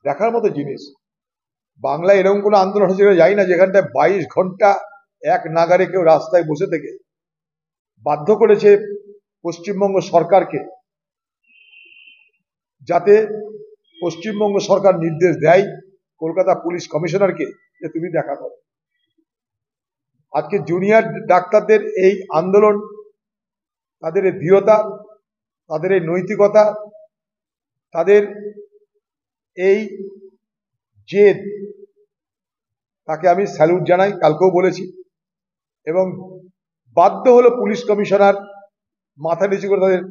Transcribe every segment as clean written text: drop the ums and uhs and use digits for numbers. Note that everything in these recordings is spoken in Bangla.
দেখার মতো জিনিস। বাংলায় এরকম কোনো আন্দোলন হচ্ছে যাই না যেখানটায় 22 ঘন্টা এক নাগারে কেউ রাস্তায় বসে থেকে বাধ্য করেছে পশ্চিমবঙ্গ সরকারকে, যাতে পশ্চিমবঙ্গ সরকার নির্দেশ দেয় কলকাতা পুলিশ কমিশনারকে যে তুমি দেখা করো। আজকে জুনিয়র ডাক্তারদের এই আন্দোলন, তাদের এই দৃঢ়তা, তাদের এই নৈতিকতা, তাদের এই জেদ, তাকে আমি স্যালুট জানাই, কালকেও বলেছি। এবং বাধ্য হলো পুলিশ কমিশনার মাথা নিচু করে তাদের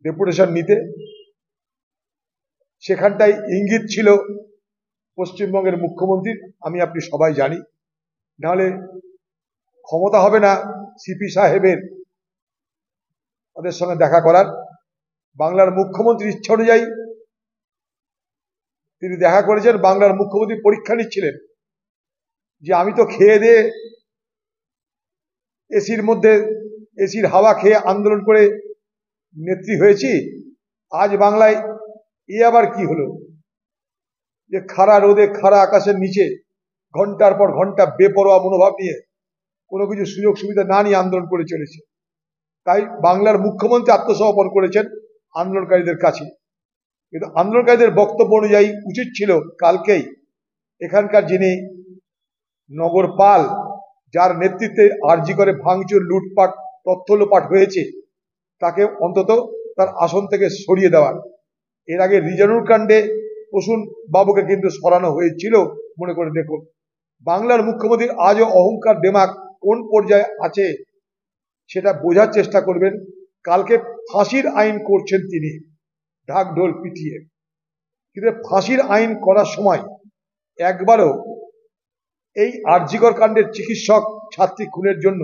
ডেপুটেশন নিতে। সেখানটায় ইঙ্গিত ছিল পশ্চিমবঙ্গের মুখ্যমন্ত্রীর, আমি আপনি সবাই জানি। নাহলে ক্ষমতা হবে না সিপি সাহেবের তাদের সঙ্গে দেখা করার। বাংলার মুখ্যমন্ত্রীর ইচ্ছা অনুযায়ী তিনি দেখা করেছেন। বাংলার মুখ্যমন্ত্রী পরীক্ষা নিচ্ছিলেন যে আমি তো খেয়ে দিয়ে এসির মধ্যে এসির হাওয়া খেয়ে আন্দোলন করে নেত্রী হয়েছি, আজ বাংলায় এ আবার কি হলো যে খাড়া রোদে খাড়া আকাশের নিচে ঘন্টার পর ঘন্টা বেপরোয়া মনোভাব নিয়ে কোনো কিছু সুযোগ সুবিধা না নিয়ে আন্দোলন করে চলেছে। তাই বাংলার মুখ্যমন্ত্রী আত্মসমর্পণ করেছেন আন্দোলনকারীদের কাছে। কিন্তু আন্দোলনকারীদের বক্তব্য অনুযায়ী উচিত ছিল কালকেই এখানকার যিনি নগরপাল, যার নেতৃত্বে আরজি করে ভাঙচুর, লুটপাট, তথ্য লোপাট হয়েছে, তাকে অন্তত তার আসন থেকে সরিয়ে দেওয়ার। এর আগে রিজানুর কাণ্ডে প্রসূন বাবুকে কিন্তু সরানো হয়েছিল, মনে করে দেখুন। বাংলার মুখ্যমন্ত্রীর আজও অহংকার দেমাগ কোন পর্যায়ে আছে সেটা বোঝার চেষ্টা করবেন। কালকে ফাঁসির আইন করছেন তিনি ঢাক ঢোল পিটিয়ে, কিন্তু ফাঁসির আইন করার সময় একবারও এই আরজিকর কাণ্ডের চিকিৎসক ছাত্রী খুনের জন্য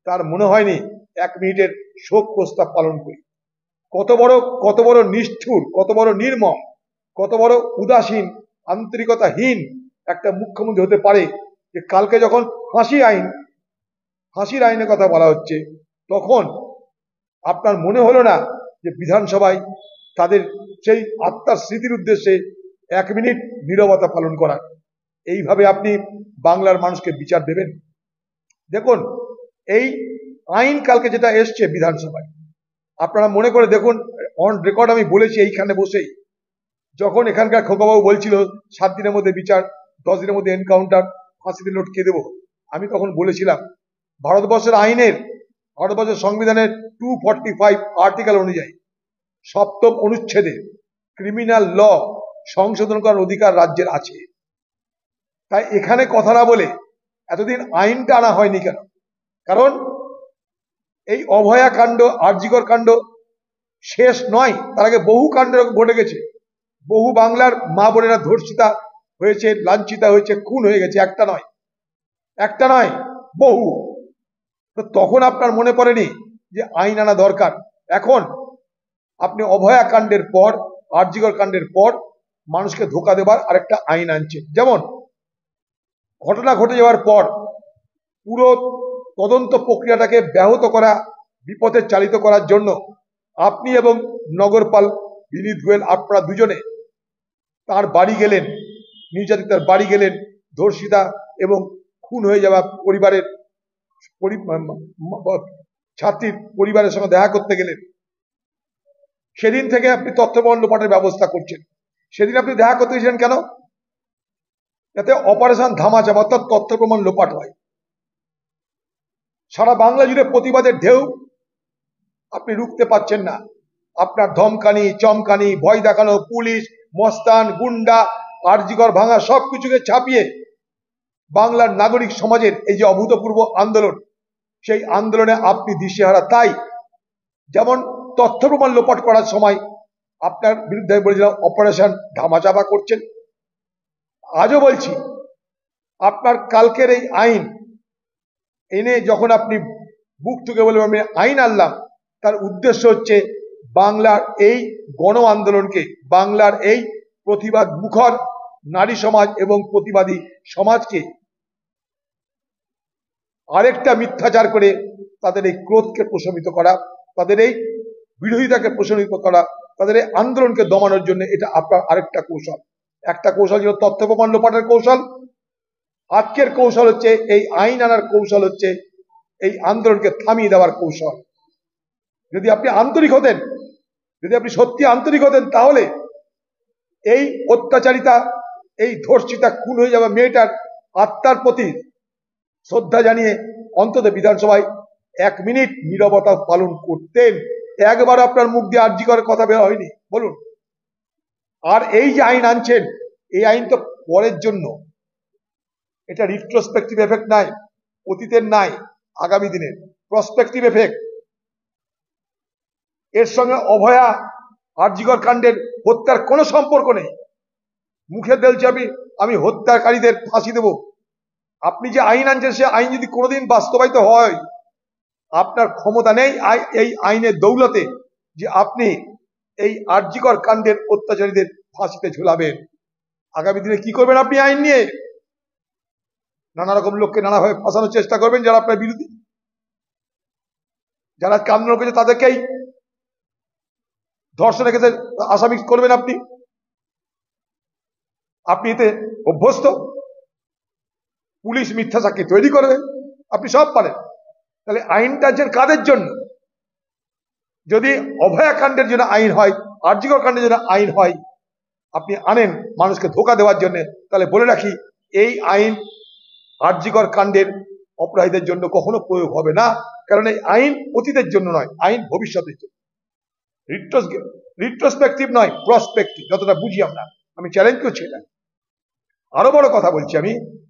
তার মনে হয়নি 1 মিনিটের শোক প্রস্তাব পালন করি। কত বড় নিষ্ঠুর, কত বড় নির্মম, কত বড় উদাসীন, আন্তরিকতাহীন একটা মুখ্যমন্ত্রী হতে পারে যে কালকে যখন ফাঁসির আইনের কথা বলা হচ্ছে, তখন আপনার মনে হলো না যে বিধানসভায় তাদের সেই আত্মার স্মৃতির উদ্দেশ্যে 1 মিনিট নীরবতা পালন করার? এইভাবে আপনি বাংলার মানুষকে বিচার দেবেন? দেখুন, এই আইন কালকে যেটা এসছে বিধানসভায়, আপনারা মনে করে দেখুন, অন রেকর্ড আমি বলেছি এইখানে বসেই, যখন এখানকার খোকাবাবু বলছিল 7 দিনের মধ্যে বিচার, 10 দিনের মধ্যে এনকাউন্টার, ফাঁসিতে লটকে দেব, আমি তখন বলেছিলাম ভারতবর্ষের সংবিধানের 245 আর্টিকেল অনুযায়ী 7ম অনুচ্ছেদে ক্রিমিনাল ল সংশোধন করার অধিকার রাজ্যের আছে। তাই এখানে কথা না বলে এতদিন আইনটা আনা হয়নি কেন? কারণ এই অভয়া কাণ্ড, আরজিকর কাণ্ড শেষ নয়, তার আগে বহু কাণ্ড ঘটে গেছে। বহু বাংলার মা বোনেরা ধর্ষিতা হয়েছে, লাঞ্ছিতা হয়েছে, খুন হয়ে গেছে। একটা নয়, বহু। তো তখন আপনার মনে পড়েনি যে আইন আনা দরকার? এখন আপনি অভয়া কাণ্ডের পর, আরজিকর কাণ্ডের পর মানুষকে ধোকা দেবার আরেকটা আইন আনছেন। যেমন ঘটনা ঘটে যাওয়ার পর পুরো তদন্ত প্রক্রিয়াটাকে ব্যাহত করা, বিপথে চালিত করার জন্য আপনি এবং নগরপাল বিনীত গোয়েল, আপনারা দুজনে তার বাড়ি গেলেন, নির্যাতিতার বাড়ি গেলেন, ধর্ষিতা এবং খুন হয়ে যাওয়া পরিবারের ছাত্রীর পরিবারের সঙ্গে দেখা করতে গেলেন। সেদিন থেকে আপনি তথ্য প্রমাণ লোপাটের ব্যবস্থা করছেন। সেদিন আপনি দেখা করতে গেছিলেন কেন? যাতে অপারেশন ধামাচাপা, অর্থাৎ তথ্য প্রমাণ লোপাট হয়। সারা বাংলা জুড়ে প্রতিবাদের ঢেউ আপনি রুখতে পারছেন না। আপনার ধমকানি, চমকানি, ভয় দেখানো, পুলিশ, মস্তান, গুন্ডা, আরজিকর ভাঙা সবকিছুকে ছাপিয়ে বাংলার নাগরিক সমাজের এই যে অভূতপূর্ব আন্দোলন, সেই আন্দোলনে আপনি দিশেহারা। তাই যেমন তথ্য প্রমাণ লোপাট করার সময় আপনার বিরুদ্ধে বলেছিলাম অপারেশন ধামাচাপা করছেন, আজও বলছি আপনার কালকের এই আইন এনে যখন আপনি বুক টুকে বলবেন আমি আইন আনলাম, তার উদ্দেশ্য হচ্ছে বাংলার এই গণ আন্দোলনকে, বাংলার এই প্রতিবাদ মুখর নারী সমাজ এবং প্রতিবাদী সমাজকে আরেকটা মিথ্যাচার করে তাদের এই ক্রোধকে প্রশমিত করা, তাদের এই বিরোধিতাকে প্রশমিত করা তাদের এই আন্দোলনকে দমানোর জন্য এটা আপনার আরেকটা কৌশল। একটা কৌশল ছিল তথ্য প্রমাণ লোপাটের কৌশল, আজকের কৌশল হচ্ছে এই আইন আনার কৌশল হচ্ছে এই আন্দোলনকে থামিয়ে দেওয়ার কৌশল। যদি আপনি আন্তরিক হতেন, যদি আপনি সত্যি আন্তরিক হতেন, তাহলে এই অত্যাচারিতা, এই ধর্ষিতা খুন হয়ে যাওয়া মেয়েটার আত্মার প্রতি শ্রদ্ধা জানিয়ে অন্তত বিধানসভায় 1 মিনিট নীরবতা পালন করতেন। একবার আপনার মুখ দিয়ে আর্জি করার কথা বের হয়নি, বলুন। আর এই যে আইন আনছেন, এই আইন তো পরের জন্য, এটা রিট্রোস্পেক্টিভ এফেক্ট নাই, অতীতের নাই, আগামী দিনের প্রসপেক্টিভ এফেক্ট। এর সঙ্গে অভয়া আরজিকর কাণ্ডের হত্যার কোনো সম্পর্ক নেই। মুখে বলছে আমি হত্যাকারীদের ফাঁসি দেব। আপনি যে আইন আনছেন, সে আইন যদি কোনোদিন বাস্তবায়িত হয়, আপনার ক্ষমতা নেই এই আইনের দৌলতে যে আপনি এই আরজিকর কাণ্ডের অত্যাচারীদের ফাঁসিতে ঝুলাবেন। আগামী দিনে কি করবেন আপনি আইন নিয়ে? নানা রকম লোককে নানাভাবে ফাঁসানোর চেষ্টা করবেন, যারা আপনার বিরোধী, যারা আন্দোলন করেছে তাদেরকেই ধর্ষণের ক্ষেত্রে আসামি করবেন আপনি। আপনি এতে অভ্যস্ত। পুলিশ মিথ্যা সাক্ষী তৈরি করবে, আপনি সব পারেন। তাহলে আইনটা যে কাদের জন্য? যদি অভয়া কাণ্ডের জন্য আইন হয়, আরজিকর কাণ্ডের জন্য আইন হয়, আপনি আনেন মানুষকে ধোঁকা দেওয়ার জন্য, তাহলে বলে রাখি এই আইন আরজিকর কাণ্ডের অপরাধীদের জন্য কখনো প্রয়োগ হবে না। কারণ এই আইন অতীতের জন্য নয়, আইন ভবিষ্যতের জন্য। রিট্রোস্পেক্টিভ নয়, প্রসপেক্টিভ, যতটা বুঝি আমরা। আমি চ্যালেঞ্জ করছি এটা। আরো বড় কথা বলছি আমি,